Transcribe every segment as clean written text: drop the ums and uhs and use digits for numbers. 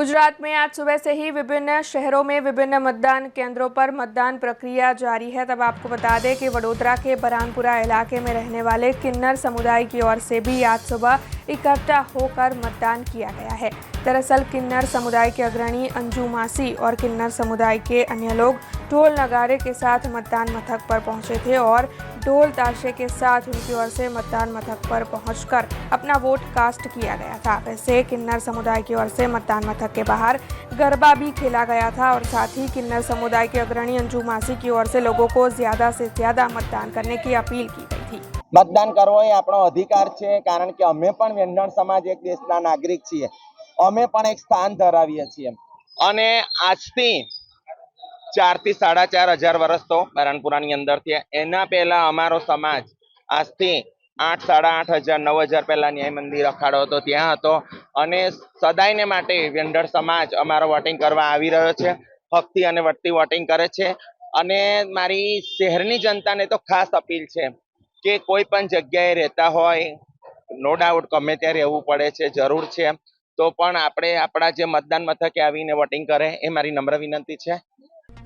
गुजरात में आज सुबह से ही विभिन्न शहरों में विभिन्न मतदान केंद्रों पर मतदान प्रक्रिया जारी है। तब आपको बता दें कि वडोदरा के बरानपुरा इलाके में रहने वाले किन्नर समुदाय की ओर से भी आज सुबह इकट्ठा होकर मतदान किया गया है। दरअसल किन्नर समुदाय के अग्रणी अंजू मासी और किन्नर समुदाय के अन्य लोग ढोल नगाड़े के साथ मतदान मथक पर पहुंचे थे और ढोल ताशे के साथ उनकी ओर से मतदान मथक पर पहुंचकर अपना वोट कास्ट किया गया था। वैसे किन्नर समुदाय की ओर से मतदान मथक के बाहर गरबा भी खेला गया था और साथ ही किन्नर समुदाय के अग्रणी अंजू मासी की ओर से लोगों को ज्यादा से ज्यादा मतदान करने की अपील की गई थी। मतदान करवो ए आपणो अधिकार छे, कारण के अमे पण वेंधण समाज एक देशना नागरिक छीए। अमे पण एक स्थान धरावीए छीए અને આજથી 4 થી 4.5 હજાર વર્ષ તો બરાનપુરાની અંદર થયા। એના પહેલા અમારો સમાજ આજથી 8, 8.5 હજાર 9 હજાર પહેલા ન્યાય મંદિર અખાડો હતો ત્યાં હતો અને સદાયને માટે વેંધણ સમાજ અમારો વોટિંગ કરવા આવી રહ્યો છે। હકથી અને વટથી વોટિંગ કરે છે અને મારી શહેરની જનતાને તો ખાસ અપીલ છે કે કોઈ પણ જગ્યાએ રહેતા હોય, નો ડાઉટ ગમે ત્યાં રહેવું પડે છે, જરૂર છે, તો પણ આપણે આપણા જે મતદાન મથકે આવીને વોટિંગ કરે એ મારી નમ્ર વિનંતી છે।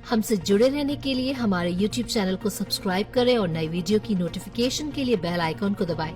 हमसे जुड़े रहने के लिए हमारे YouTube चैनल को सब्सक्राइब करें और नई वीडियो की नोटिफिकेशन के लिए बेल आइकॉन को दबाएं।